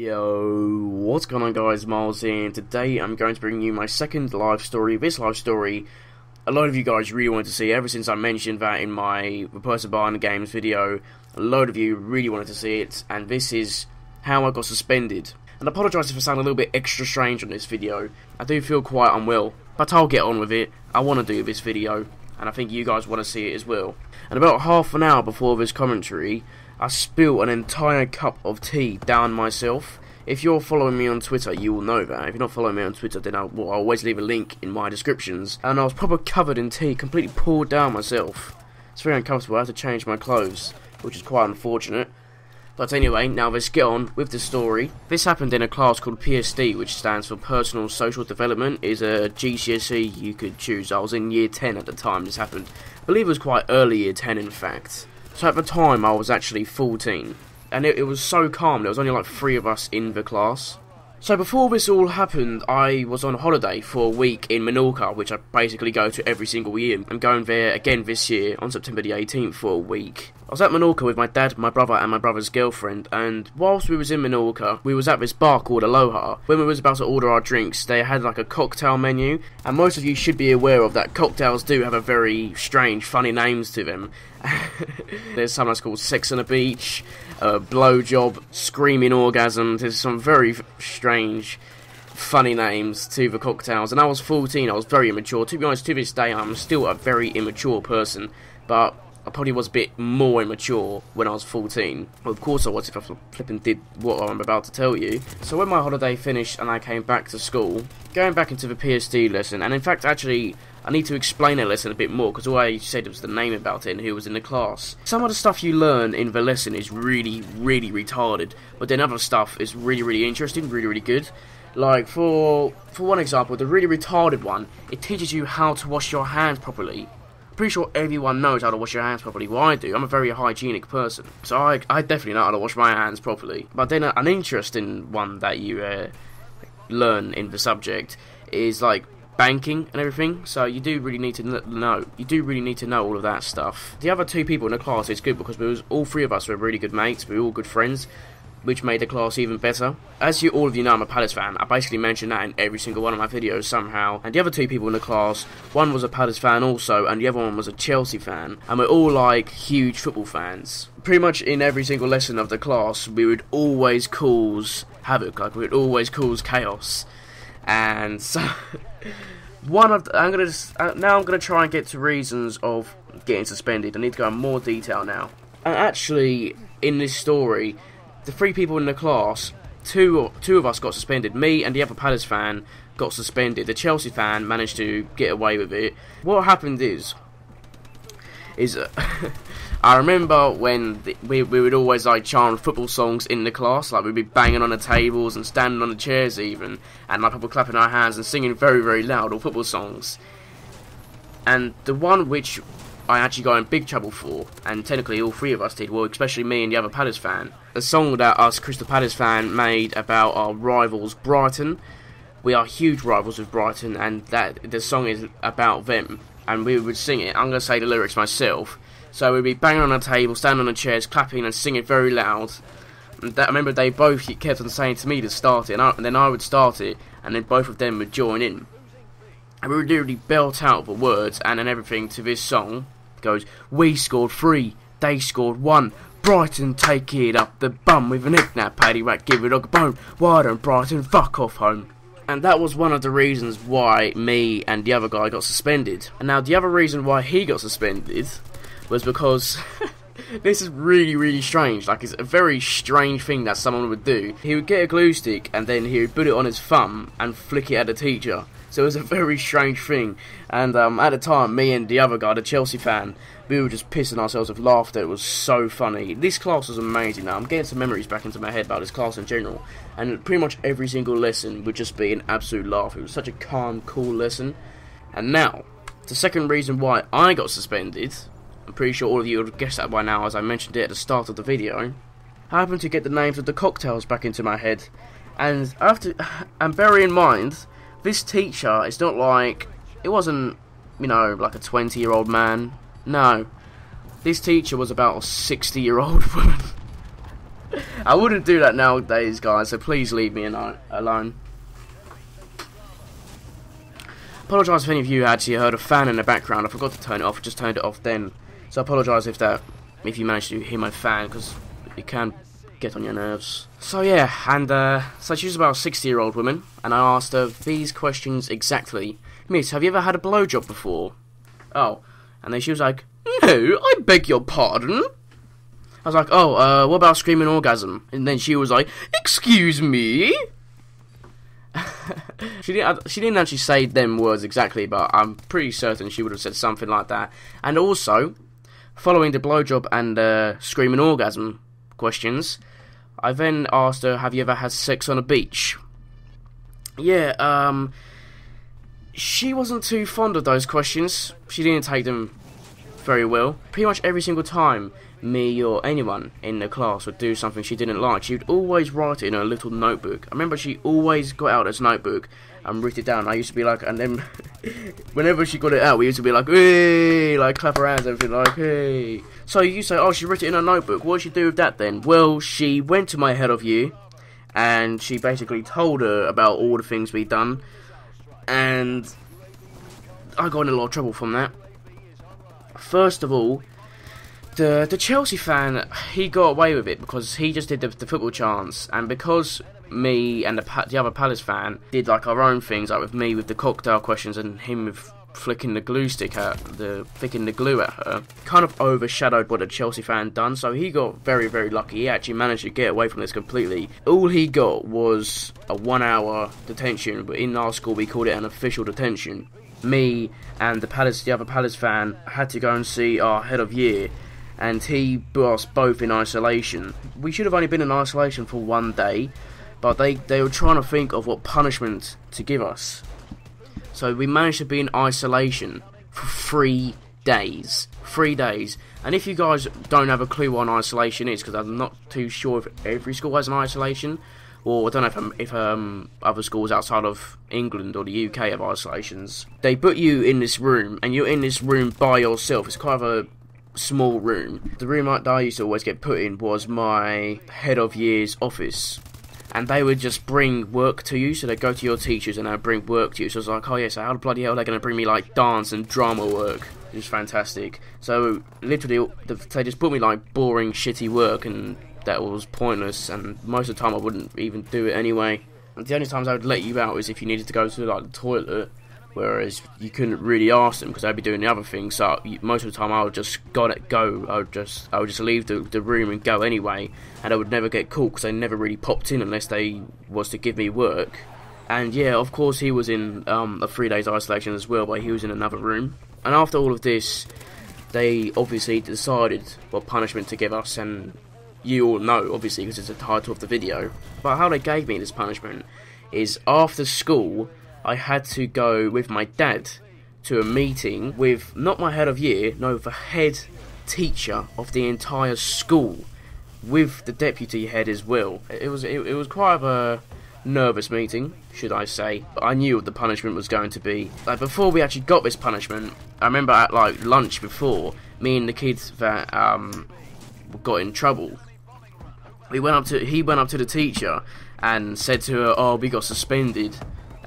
Yo, what's going on guys, Miles here, and today I'm going to bring you my second live story. This live story, a lot of you guys really wanted to see ever since I mentioned that in my The Person Behind the Games video. A lot of you really wanted to see it, and this is how I got suspended. And I apologise if I sound a little bit extra strange on this video. I do feel quite unwell, but I'll get on with it. I want to do this video, and I think you guys want to see it as well. And about half an hour before this commentary, I spilled an entire cup of tea down myself. If you're following me on Twitter, you will know that. If you're not following me on Twitter, then I'll always leave a link in my descriptions. And I was proper covered in tea, completely poured down myself. It's very uncomfortable. I had to change my clothes, which is quite unfortunate. But anyway, now let's get on with the story. This happened in a class called PSD, which stands for Personal Social Development. Is a GCSE you could choose. I was in year 10 at the time this happened. I believe it was quite early year 10 in fact. So at the time I was actually 14. And it was so calm, there was only like 3 of us in the class. So before this all happened, I was on holiday for a week in Menorca, which I basically go to every single year. I'm going there again this year on September the 18th for a week. I was at Menorca with my dad, my brother and my brother's girlfriend, and whilst we was in Menorca, we was at this bar called Aloha. When we was about to order our drinks, they had like a cocktail menu, and most of you should be aware of that cocktails do have a very strange, funny names to them. There's some that's called Sex on the Beach, Blowjob, Screaming Orgasm. There's some very strange, funny names to the cocktails, and I was 14, I was very immature. To be honest, to this day, I'm still a very immature person, but I probably was a bit more immature when I was 14. Well, of course I was if I flipping did what I'm about to tell you. So when my holiday finished and I came back to school, going back into the PSD lesson, and in fact actually I need to explain that lesson a bit more, because all I said was the name about it and who was in the class. Some of the stuff you learn in the lesson is really, really retarded, but then other stuff is really, really interesting, really, really good. Like, for one example, the really retarded one, it teaches you how to wash your hands properly. Pretty sure everyone knows how to wash your hands properly. Well, I do. I'm a very hygienic person, so I definitely know how to wash my hands properly. But then an interesting one that you learn in the subject is like banking and everything. So you do really need to know. You do really need to know all of that stuff. The other 2 people in the class is good because all 3 of us were really good mates. We were all good friends, which made the class even better. As all of you know, I'm a Palace fan. I basically mention that in every single one of my videos somehow. And the other 2 people in the class, one was a Palace fan also, and the other one was a Chelsea fan. And we're all like huge football fans. Pretty much in every single lesson of the class, we would always cause havoc, like we would always cause chaos. And so now I'm gonna try and get to reasons of getting suspended. I need to go in more detail now. And actually, in this story, the 3 people in the class, two of us got suspended. Me and the other Palace fan got suspended. The Chelsea fan managed to get away with it. What happened is I remember when we would always like chant football songs in the class. Like we'd be banging on the tables and standing on the chairs even, and like people clapping our hands and singing very, very loud all football songs. And the one which I actually got in big trouble for, and technically all 3 of us did, well, especially me and the other Palace fan. A song that us Crystal Palace fan made about our rivals Brighton. We are huge rivals with Brighton, and the song is about them, and we would sing it. I'm going to say the lyrics myself. So we'd be banging on the table, standing on the chairs, clapping and singing very loud. And I remember they both kept on saying to me to start it, and then I would start it, and then both of them would join in. And we would literally belt out the words and everything to this song. It goes, we scored 3, they scored 1. Brighton take it up the bum with a knick-knack, paddy whack, give it a bone. Why don't Brighton fuck off home? And that was one of the reasons why me and the other guy got suspended. And now the other reason why he got suspended was because this is really, really strange. Like, it's a very strange thing that someone would do. He would get a glue stick and then he would put it on his thumb and flick it at the teacher. So it was a very strange thing. And at the time, me and the other guy, the Chelsea fan, we were just pissing ourselves with laughter. It was so funny. This class was amazing. Now I'm getting some memories back into my head about this class in general, and pretty much every single lesson would just be an absolute laugh. It was such a calm, cool lesson. And now, the second reason why I got suspended, I'm pretty sure all of you would have guessed that by now as I mentioned it at the start of the video. I happened to get the names of the cocktails back into my head, and bear in mind, this teacher is not like, it wasn't, you know, like a 20-year-old man. No, this teacher was about a 60-year-old woman. I wouldn't do that nowadays, guys, so please leave me alone. Apologise if any of you actually heard a fan in the background. I forgot to turn it off, I just turned it off then. So I apologise if you managed to hear my fan, because it can get on your nerves. So yeah, and so she was about a 60-year-old woman, and I asked her these questions exactly. Miss, have you ever had a blowjob before? Oh, and then she was like, no, I beg your pardon. I was like, oh, what about screaming orgasm? And then she was like, excuse me? She didn't actually say them words exactly, but I'm pretty certain she would have said something like that. And also, following the blowjob and screaming orgasm questions, I then asked her, have you ever had sex on a beach? Yeah, she wasn't too fond of those questions. She didn't take them very well. Pretty much every single time me or anyone in the class would do something she didn't like, she would always write it in a little notebook. I remember she always got out this notebook and wrote it down. I used to be like, and then whenever she got it out, we used to be like, hey, like clap her hands and everything, like, hey. So you say, oh, she wrote it in a notebook. What did she do with that then? Well, she went to my head of year and she basically told her about all the things we'd done, and I got in a lot of trouble from that. First of all, the Chelsea fan, he got away with it because he just did the football chants, and because me and the other Palace fan did like our own things, like with me with the cocktail questions and him with flicking the glue flicking the glue at her, kind of overshadowed what the Chelsea fan done. So he got very, very lucky. He actually managed to get away from this completely. All he got was a 1-hour detention, but in our school we called it an official detention. Me and the other Palace fan had to go and see our head of year, and he put us both in isolation. We should have only been in isolation for 1 day, but they were trying to think of what punishment to give us. So we managed to be in isolation for 3 days. 3 days. And if you guys don't have a clue what an isolation is, because I'm not too sure if every school has an isolation, or I don't know if other schools outside of England or the UK have isolations. They put you in this room, and you're in this room by yourself. It's kind of a small room. The room that I used to always get put in was my head of year's office, and they would just bring work to you. So they'd go to your teachers and they'd bring work to you. So I was like, oh yeah, so how the bloody hell are they going to bring me like dance and drama work? It was fantastic. So literally they just put me like boring shitty work, and that was pointless, and most of the time I wouldn't even do it anyway. And the only times I would let you out is if you needed to go to like the toilet, whereas you couldn't really ask them because they'd be doing the other thing. So most of the time I would just go. I would just leave the room and go anyway, and I would never get caught because they never really popped in unless they was to give me work. And yeah, of course he was in a 3 days isolation as well, but he was in another room. And after all of this, they obviously decided what punishment to give us, and you all know obviously because it's the title of the video. But how they gave me this punishment is after school I had to go with my dad to a meeting with not my head of year, no, the head teacher of the entire school, with the deputy head as well. It was quite of a nervous meeting, should I say, but I knew what the punishment was going to be. Like before we actually got this punishment, I remember at like lunch before, me and the kids that got in trouble, he went up to the teacher and said to her, oh, we got suspended,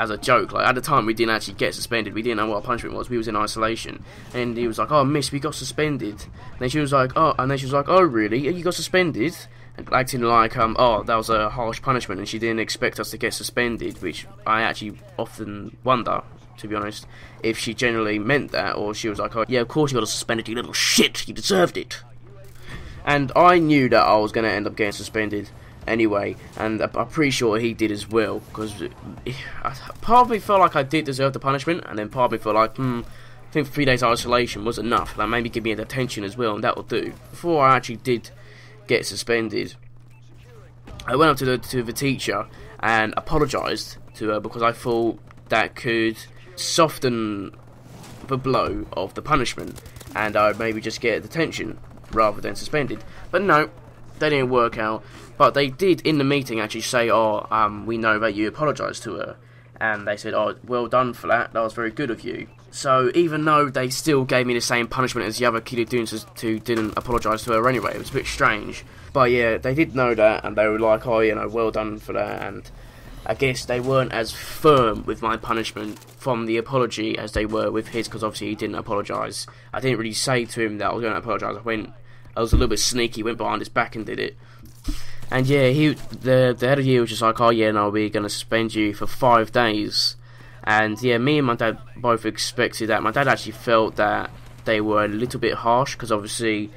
as a joke. Like at the time we didn't actually get suspended, we didn't know what our punishment was, we was in isolation, and he was like, oh miss, we got suspended. And then she was like, oh really, you got suspended? And acting like oh, that was a harsh punishment and she didn't expect us to get suspended, which I actually often wonder, to be honest, if she generally meant that, or she was like, oh yeah, of course you got suspended, you little shit, you deserved it. And I knew that I was going to end up getting suspended anyway, and I'm pretty sure he did as well, because part of me felt like I did deserve the punishment, and then part of me felt like, I think 3 days isolation was enough, like maybe give me a detention as well, and that will do. Before I actually did get suspended, I went up to the teacher and apologised to her because I thought that could soften the blow of the punishment, and I would maybe just get a detention rather than suspended. But no, that didn't work out. But they did in the meeting actually say, oh, we know that you apologised to her, and they said, oh, well done for that, that was very good of you. So even though they still gave me the same punishment as the other kid who didn't apologise to her anyway, it was a bit strange. But yeah, they did know that, and they were like, oh, you know, well done for that. And I guess they weren't as firm with my punishment from the apology as they were with his, because obviously he didn't apologise. I didn't really say to him that I was going to apologise. I was a little bit sneaky, went behind his back and did it. And yeah, the head of the year was just like, oh yeah, no, we're going to suspend you for 5 days. And yeah, me and my dad both expected that. My dad actually felt that they were a little bit harsh, because obviously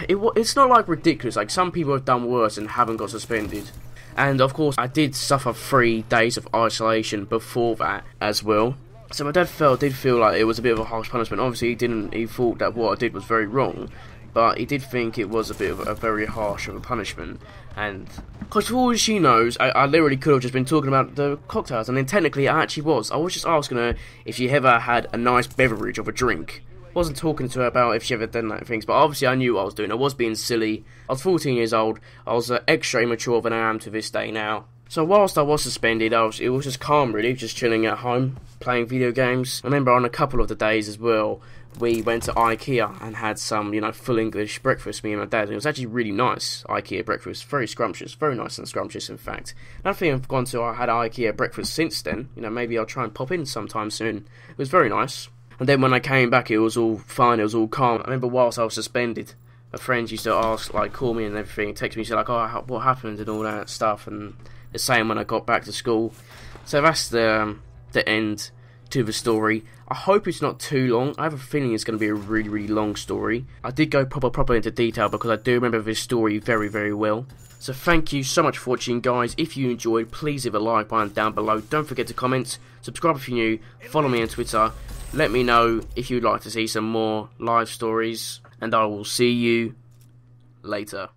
it's not like ridiculous. Like, some people have done worse and haven't got suspended. And of course, I did suffer 3 days of isolation before that as well. So my dad did feel like it was a bit of a harsh punishment. Obviously, he thought that what I did was very wrong, but he did think it was a bit of a very harsh of a punishment. And because for all she knows, I literally could have just been talking about the cocktails, and then technically I actually was. I was just asking her if she ever had a nice beverage of a drink. I wasn't talking to her about if she ever done that things, but obviously I knew what I was doing. I was being silly. I was 14 years old. I was extra immature than I am to this day now. So whilst I was suspended, it was just calm really, just chilling at home, playing video games. I remember on a couple of the days as well, we went to IKEA and had some, you know, full English breakfast, me and my dad. And it was actually really nice, IKEA breakfast, very scrumptious, very nice and scrumptious in fact. I don't think I had IKEA breakfast since then. You know, maybe I'll try and pop in sometime soon. It was very nice. And then when I came back, it was all fine, it was all calm. I remember whilst I was suspended, a friend used to ask, like, call me and everything, text me, say like, oh, what happened and all that stuff, and the same when I got back to school. So that's the end to the story. I hope it's not too long. I have a feeling it's going to be a really, really long story. I did go proper into detail because I do remember this story very, very well. So thank you so much for watching, guys. If you enjoyed, please leave a like button down below. Don't forget to comment, subscribe if you're new, follow me on Twitter. Let me know if you'd like to see some more live stories, and I will see you later.